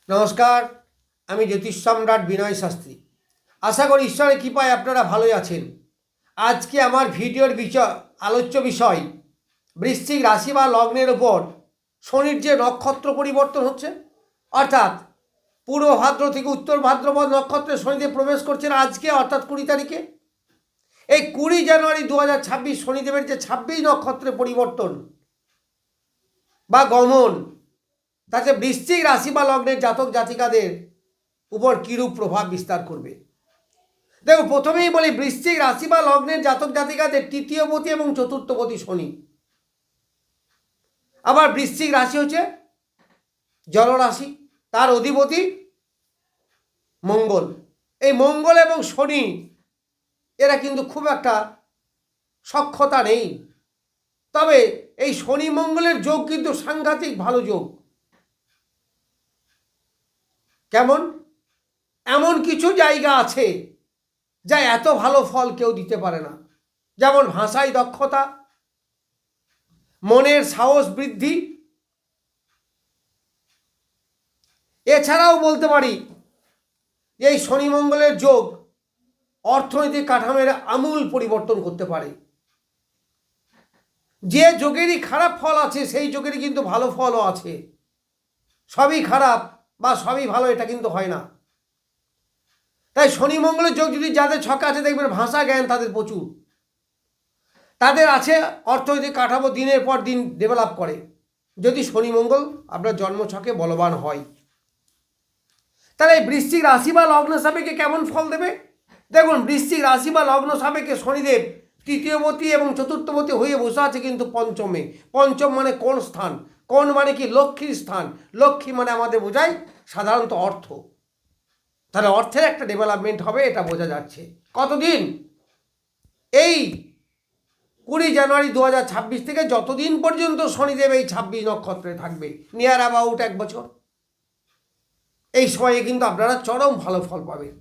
নমস্কার, আমি জ্যোতিষ সম্রাট বিনয় শাস্ত্রী। আশা করি ঈশ্বরের কৃপায় আপনারা ভালোই আছেন। আজকে আমার ভিডিওর আলোচ্য বিষয় বৃশ্চিক রাশি বা লগ্নের ওপর শনির যে নক্ষত্র পরিবর্তন হচ্ছে, অর্থাৎ পূর্ব ভাদ্র থেকে উত্তর ভাদ্রপদ নক্ষত্রে শনিদেব প্রবেশ করছেন আজকে, অর্থাৎ 20 তারিখে। এই 20 জানুয়ারি 2026 শনিদেবের যে 26 নক্ষত্রে পরিবর্তন বা গমন, তাতে বৃশ্চিক রাশি বা লগ্নের জাতক জাতিকাদের উপর কীরূপ প্রভাব বিস্তার করবে। দেখো, প্রথমেই বলি, বৃশ্চিক রাশি বা লগ্নের জাতক জাতিকাদের তৃতীয়পতি এবং চতুর্থপতি শনি। আবার বৃশ্চিক রাশি হচ্ছে জলরাশি, তার অধিপতি মঙ্গল। এই মঙ্গল এবং শনি এরা কিন্তু খুব একটা সখ্যতা নেই, তবে এই শনি মঙ্গলের যোগ কিন্তু সাংঘাতিক ভালো যোগ। কেমন? এমন কিছু জায়গা আছে যা এত ভালো ফল কেউ দিতে পারে না, যেমন ভাষায় দক্ষতা, মনের সাহস বৃদ্ধি। এছাড়াও বলতে পারি এই শনি মঙ্গলের যোগ অর্থনৈতিক কাঠামোর আমূল পরিবর্তন করতে পারে। যে যোগেরই খারাপ ফল আছে সেই যোগেরই কিন্তু ভালো ফলও আছে। সবই খারাপ বা সবই ভালো এটা কিন্তু হয় না। তাই শনি মঙ্গলের যোগ যদি যাদের ছকে আছে, দেখবেন ভাষা জ্ঞান তাদের প্রচুর, তাদের আছে অর্থনৈতিক কাঠামো দিনের পর দিন ডেভেলপ করে, যদি শনি মঙ্গল আপনার জন্মছকে বলবান হয়। তাহলে এই বৃশ্চিক রাশি বা লগ্ন সাপেক্ষে কেমন ফল দেবে? দেখুন, বৃশ্চিক রাশি বা লগ্ন সাপেক্ষে শনিদেব তৃতীয়পতি এবং চতুর্থপতি হয়ে বসে আছে কিন্তু পঞ্চমে। পঞ্চম মানে কোন স্থান? কোন মানে কি? লক্ষ্মীর স্থান। লক্ষ্মী মানে আমাদের বোঝায় সাধারণত অর্থ। তাহলে অর্থের একটা ডেভেলপমেন্ট হবে, এটা বোঝা যাচ্ছে। কতদিন? এই 20 জানুয়ারি 2026 থেকে যতদিন পর্যন্ত শনিদেব এই 26 নক্ষত্রে থাকবে, নিয়ার অ্যাবাউট 1 বছর, এই সময়ে কিন্তু আপনারা চরম ভালো ফল পাবেন।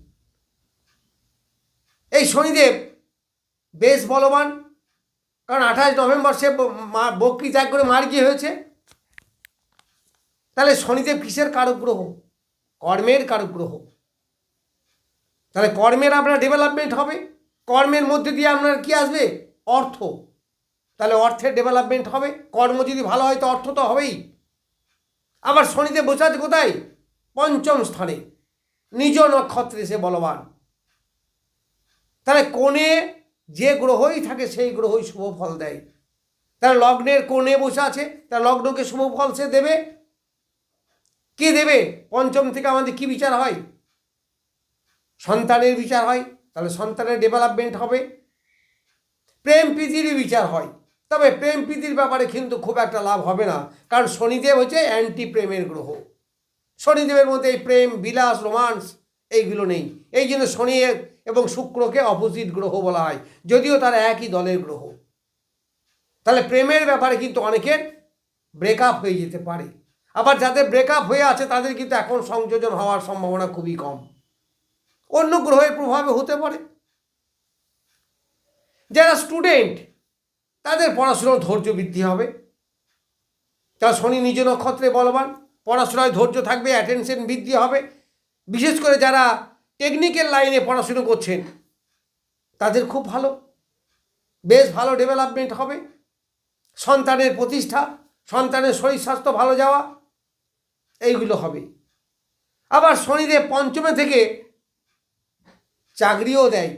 এই শনিদেব বেশ বলবান, কারণ 28 নভেম্বর সে বক্রি ত্যাগ করে মার্গী হয়েছে। তাহলে শনিদেব কিসের কারক গ্রহ? কর্মের কারক গ্রহ। তাহলে কর্মের আপনার ডেভেলপমেন্ট হবে। কর্মের মধ্যে দিয়ে আপনার কি আসবে? অর্থ। তাহলে অর্থের ডেভেলপমেন্ট হবে। কর্ম যদি ভালো হয় তো অর্থ তো হবেই। আবার শনিদেব বসে আছে কোথায়? পঞ্চম স্থানে, নিজ নক্ষত্রে সে বলবান। তাহলে কোণে যে গ্রহই থাকে সেই গ্রহই শুভ ফল দেয়। তাহলে লগ্নের কোণে বসে আছে, তার লগ্নকে শুভ ফল সে দেবে। কি দেবে? পঞ্চম থেকে আমাদের কি বিচার হয়? সন্তানের বিচার হয়। তাহলে সন্তানের ডেভেলপমেন্ট হবে। প্রেম প্রীতির বিচার হয়, তবে প্রেম প্রীতির ব্যাপারে কিন্তু খুব একটা লাভ হবে না, কারণ শনিদেব হচ্ছে অ্যান্টি প্রেমের গ্রহ। শনিদেবের মধ্যে এই প্রেম, বিলাস, রোমান্স এইগুলো নেই। এই জন্য শনি এবং শুক্রকে অপোজিট গ্রহ বলা হয়, যদিও তারা একই দলের গ্রহ। তাহলে প্রেমের ব্যাপারে কিন্তু অনেকের ব্রেকআপ হয়ে যেতে পারে। আবার যাদের ব্রেকআপ হয়ে আছে তাদের কিন্তু এখন সংযোজন হওয়ার সম্ভাবনা খুবই কম, অন্য গ্রহের প্রভাবে হতে পারে। যারা স্টুডেন্ট তাদের পড়াশোনার ধৈর্য বৃদ্ধি হবে, তার শনি নিজ নক্ষত্রে বলবান, পড়াশোনায় ধৈর্য থাকবে, অ্যাটেনশন বৃদ্ধি হবে। বিশেষ করে যারা টেকনিক্যাল লাইনে পড়াশুনো করছেন তাদের খুব ভালো, বেশ ভালো ডেভেলপমেন্ট হবে। সন্তানের প্রতিষ্ঠা, সন্তানের শরীর স্বাস্থ্য ভালো যাওয়া, এইগুলো হবে। আবার শনিদেব পঞ্চমে থেকে চাকরিও দেয়,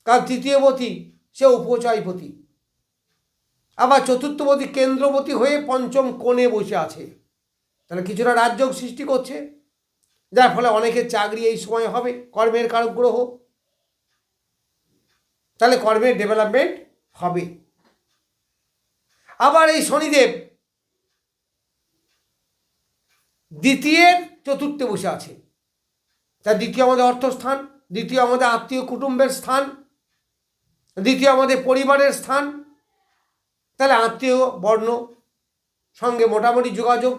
কারণ তৃতীয়পতি সে উপচয়পতি। আবার চতুর্থপতি কেন্দ্রপতি হয়ে পঞ্চম কোণে বসে আছে, তাহলে কিছুটা রাজযোগ সৃষ্টি করছে, যার ফলে অনেকের চাকরি এই সময় হবে। কর্মের কারক গ্রহ, তাহলে কর্মের ডেভেলপমেন্ট হবে। আবার এই শনিদেব দ্বিতীয়ের চতুর্থে বসে আছে, তার দ্বিতীয় আমাদের অর্থস্থান, দ্বিতীয় আমাদের আত্মীয় কুটুম্বের স্থান, দ্বিতীয় আমাদের পরিবারের স্থান। তাহলে আত্মীয় বর্ণ সঙ্গে মোটামুটি যোগাযোগ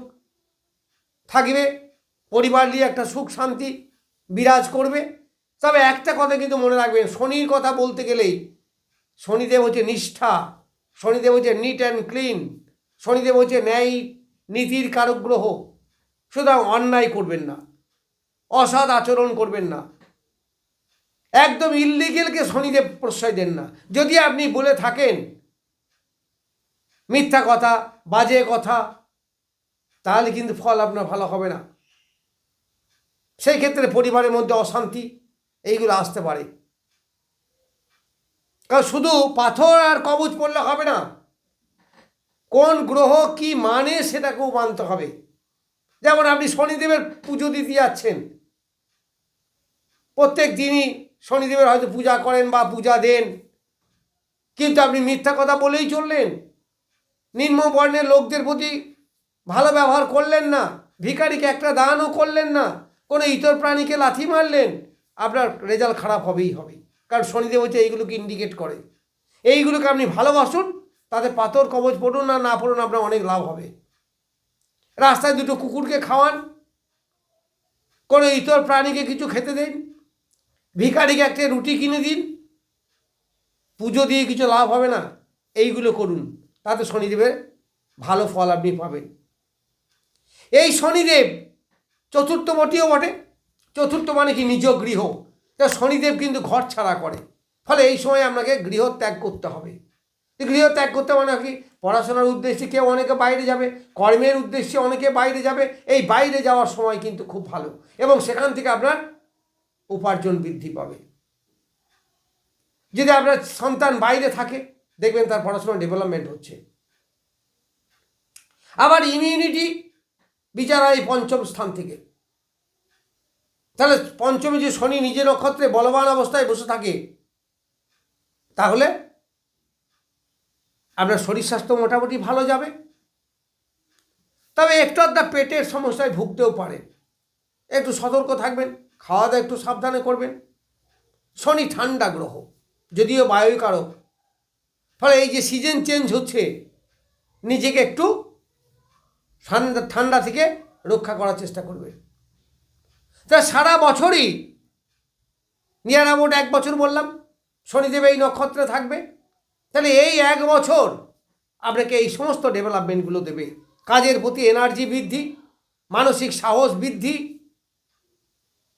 থাকবে, পরিবার নিয়ে একটা সুখ শান্তি বিরাজ করবে। তবে একটা কথা কিন্তু মনে রাখবেন, শনির কথা বলতে গেলেই শনিদেব হচ্ছে নিষ্ঠা, শনিদেব হচ্ছে নিট অ্যান্ড ক্লিন, শনিদেব হচ্ছে ন্যায় নীতির কারক গ্রহ, সুতরাং অন্যায় করবেন না, অসৎ আচরণ করবেন না, একদম ইল্লিগেলকে শনিদেব প্রশ্রয় দেন না। যদি আপনি বলে থাকেন মিথ্যা কথা, বাজে কথা, তাহলে কিন্তু ফল আপনার ভালো হবে না। সেই ক্ষেত্রে পরিবারের মধ্যে অশান্তি এইগুলো আসতে পারে। কারণ শুধু পাথর আর কবচ পড়লে হবে না, কোন গ্রহ কি মানে সেটাকেও মানতে হবে। যেমন আপনি শনিদেবের পুজো দিতে যাচ্ছেন, প্রত্যেক দিনই শনিদেবের হয়তো পূজা করেন বা পূজা দেন, কিন্তু আপনি মিথ্যা কথা বলেই চললেন, নিম্ন বর্ণের লোকদের প্রতি ভালো ব্যবহার করলেন না, ভিখারিকে একটা দানও করলেন না, কোনো ইতর প্রাণীকে লাথি মারলেন, আপনার রেজাল্ট খারাপ হবেই হবে। কারণ শনিদেব হচ্ছে এইগুলোকে ইন্ডিকেট করে। এইগুলোকে আপনি ভালোবাসুন, তাতে পাথর কবচ পড়ুন না পড়ুন, আপনার অনেক লাভ হবে। রাস্তায় দুটো কুকুরকে খাওয়ান, কোনো ইতর প্রাণীকে কিছু খেতে দিন, ভিখারিকে একটা রুটি কিনে দিন, পুজো দিয়ে কিছু লাভ হবে না, এইগুলো করুন, তাতে শনিদেবের ভালো ফল আপনি পাবেন। এই শনিদেব চতুর্থবতীও বটে। চতুর্থ মানে কি? নিজ গৃহ। তা শনিদেব কিন্তু ঘর ছাড়া করে, ফলে এই সময় আপনাকে গৃহ ত্যাগ করতে হবে। গৃহ ত্যাগ করতে মানে কি? পড়াশোনার উদ্দেশ্যে কেউ অনেকে বাইরে যাবে, কর্মের উদ্দেশ্যে অনেকে বাইরে যাবে। এই বাইরে যাওয়ার সময় কিন্তু খুব ভালো, এবং সেখান থেকে আপনার উপার্জন বৃদ্ধি পাবে। যদি আপনার সন্তান বাইরে থাকে, দেখবেন তার পড়াশোনার ডেভেলপমেন্ট হচ্ছে। আবার ইমিউনিটি বিচার হয় পঞ্চম স্থান থেকে। তাহলে পঞ্চমে যে শনি নিজের নক্ষত্রে বলবান অবস্থায় বসে থাকে, তাহলে আপনার শরীর স্বাস্থ্য মোটামুটি ভালো যাবে। তবে একটু আধটা পেটের সমস্যায় ভুগতেও পারে, একটু সতর্ক থাকবেন, খাওয়া দাওয়া একটু সাবধানে করবেন। শনি ঠান্ডা গ্রহ, যদিও বায়ুকারক, ফলে এই যে সিজন চেঞ্জ হচ্ছে, নিজেকে একটু ঠান্ডা থেকে রক্ষা করার চেষ্টা করবে। তা সারা বছরই নিয়ারামোট 1 বছর বললাম শনিদেব এই নক্ষত্রে থাকবে, তাহলে এই 1 বছর আপনাকে এই সমস্ত ডেভেলপমেন্টগুলো দেবে। কাজের প্রতি এনার্জি বৃদ্ধি, মানসিক সাহস বৃদ্ধি,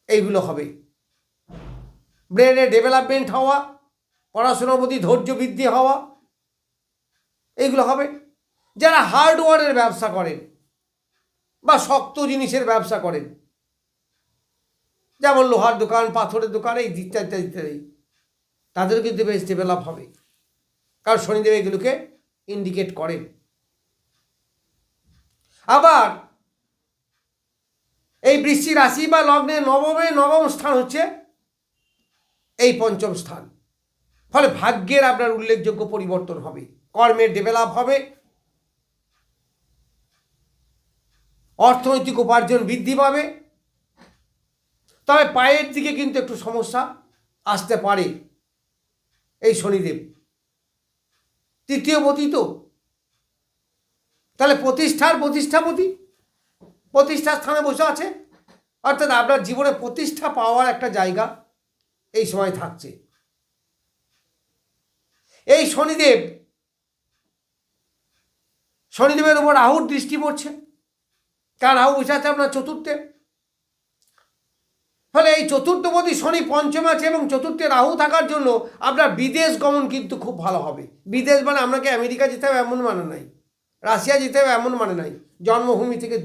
এইগুলো হবে। ব্রেনের ডেভেলপমেন্ট হওয়া, পড়াশোনার প্রতি ধৈর্য বৃদ্ধি হওয়া, এইগুলো হবে। যারা হার্ডওয়্যারের ব্যবসা করেন বা শক্ত জিনিসের ব্যবসা করেন, যেমন লোহার দোকান, পাথরের দোকান, এই ইত্যাদি ইত্যাদি, তাদেরও কিন্তু বেশ ডেভেলপ হবে, কারণ শনিদেব এগুলোকে ইন্ডিকেট করেন। আবার এই বৃশ্চিক রাশি বা লগ্নের নবম স্থান হচ্ছে এই পঞ্চম স্থান। ফলে ভাগ্যের আপনার উল্লেখযোগ্য পরিবর্তন হবে, কর্মের ডেভেলপ হবে, অর্থনৈতিক উপার্জন বৃদ্ধি পাবে। তবে পায়ের দিকে কিন্তু একটু সমস্যা আসতে পারে। এই শনিদেব তৃতীয়পতি, তো তাহলে প্রতিষ্ঠাপতি, প্রতিষ্ঠার স্থানে বসে আছে, অর্থাৎ আপনার জীবনে প্রতিষ্ঠা পাওয়ার একটা জায়গা এই সময় থাকছে। এই শনিদেবের উপর রাহুর দৃষ্টি পড়ছে, কারণ রাহু বসে আছে আপনার চতুর্থে। ফলে এই চতুর্থপতি শনি পঞ্চমে আছে এবং চতুর্থে রাহু থাকার জন্য আপনার বিদেশ গমন কিন্তু খুব ভালো হবে। বিদেশ মানে আপনাকে আমেরিকা যেতে হবে এমন মানে নাই, রাশিয়া যেতে হবে এমন মানে নাই, জন্মভূমি থেকে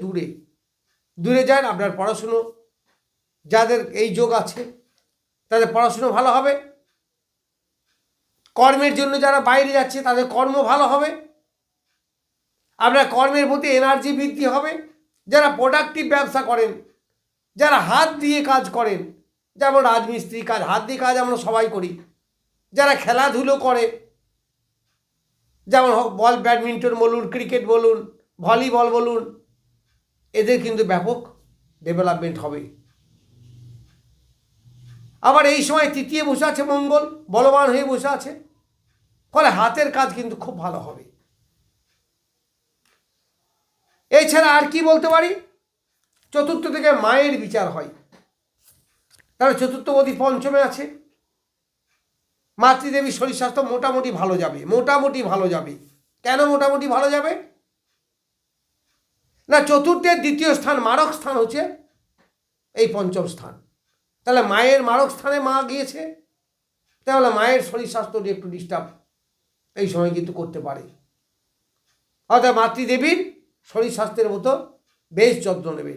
দূরে যান। আপনার পড়াশুনো, যাদের এই যোগ আছে তাদের পড়াশুনো ভালো হবে। কর্মের জন্য যারা বাইরে যাচ্ছে তাদের কর্ম ভালো হবে, আপনার কর্মের প্রতি এনার্জি বৃদ্ধি হবে। যারা প্রোডাক্টিভ ব্যবসা করেন, যারা হাত দিয়ে কাজ করেন, যেমন রাজমিস্ত্রি কাজ, হাত দিয়ে কাজ আমরা সবাই করি। যারা খেলাধুলো করে, যেমন বল, ব্যাডমিন্টন বলুন, ক্রিকেট বলুন, ভলিবল বলুন, এদের কিন্তু ব্যাপক ডেভেলপমেন্ট হবে। আবার এই সময় তৃতীয় বসে আছে মঙ্গল, বলবান হয়ে বসে আছে, ফলে হাতের কাজ কিন্তু খুব ভালো হবে। এছাড়া আর কি বলতে পারি? চতুর্থ থেকে মায়ের বিচার হয়, তাহলে চতুর্থপতি পঞ্চমে আছে। মাতৃদেবীর শরীর স্বাস্থ্য মোটামুটি ভালো যাবে। কেন মোটামুটি ভালো যাবে? না চতুর্থের দ্বিতীয় স্থান মারক স্থান হচ্ছে এই পঞ্চম স্থান। তাহলে মায়ের মারক স্থানে মা গিয়েছে, তাহলে মায়ের শরীর স্বাস্থ্য একটু ডিস্টার্ব এই সময় কিন্তু করতে পারে। অর্থাৎ মাতৃদেবীর শরীর স্বাস্থ্যের মতো বেশ যত্ন নেবে।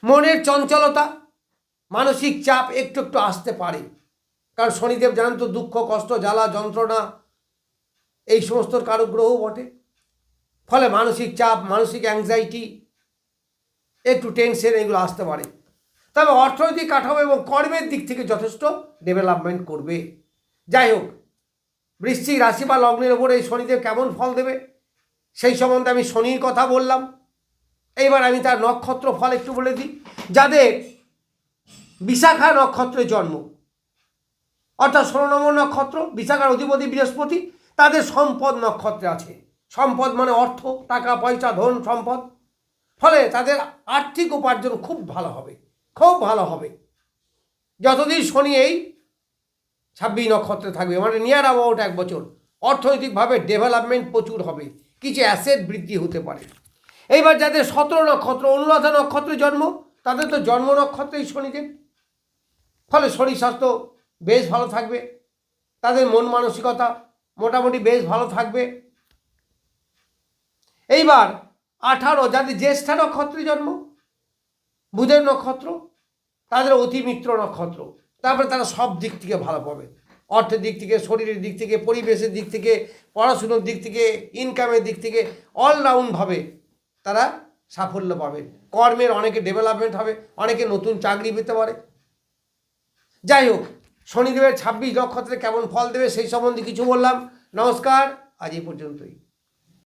মনের চঞ্চলতা, মানসিক চাপ একটু একটু আসতে পারে, কারণ শনিদেব জানেন তো দুঃখ, কষ্ট, জ্বালা, যন্ত্রণা এই সমস্ত কারক গ্রহ বটে। ফলে মানসিক চাপ, মানসিক অ্যাংজাইটি, একটু টেনশন এগুলো আসতে পারে। তবে অর্থনৈতিক কাঠামো এবং কর্মের দিক থেকে যথেষ্ট ডেভেলপমেন্ট করবে। যাই হোক, বৃশ্চিক রাশি বা লগ্নের ওপরে এই শনিদেব কেমন ফল দেবে সেই সম্বন্ধে আমি শনির কথা বললাম। এইবার আমি তার নক্ষত্র ফল একটু বলে দিই। যাদের বিশাখা নক্ষত্রে জন্ম, অর্থাৎ 16 নম্বর নক্ষত্র, বিশাখার অধিপতি বৃহস্পতি, তাদের সম্পদ নক্ষত্রে আছে। সম্পদ মানে অর্থ, টাকা পয়সা, ধন সম্পদ। ফলে তাদের আর্থিক উপার্জন খুব ভালো হবে, খুব ভালো হবে যতদিন শনি এই 26 নক্ষত্রে থাকবে, মানে নিয়ার অ্যাবাউট 1 বছর। অর্থনৈতিকভাবে ডেভেলপমেন্ট প্রচুর হবে, কিছু অ্যাসেট বৃদ্ধি হতে পারে। এইবার যাদের 17 নক্ষত্র, অনুরাধা নক্ষত্রে জন্ম, তাদের তো জন্ম নক্ষত্রেই শনিদেব। ফলে শরীর স্বাস্থ্য বেশ ভালো থাকবে, তাদের মন মানসিকতা মোটামুটি বেশ ভালো থাকবে। এইবার 18 যাদের জ্যেষ্ঠা নক্ষত্রে জন্ম, বুধের নক্ষত্র, তাদের অতিমিত্র নক্ষত্র, তারপরে তারা সব দিক থেকে ভালো পাবে। অর্থের দিক থেকে, শরীরের দিক থেকে, পরিবেশের দিক থেকে, পড়াশুনোর দিক থেকে, ইনকামের দিক থেকে অলরাউন্ডভাবে তারা সাফল্য পাবে। কর্মের অনেকে ডেভেলপমেন্ট হবে, অনেকে নতুন চাকরি পেতে পারে। যাই হোক, শনিদেবের 26 নক্ষত্রে কেমন ফল দেবে সেই সম্বন্ধে কিছু বললাম। নমস্কার, আজ এই পর্যন্তই।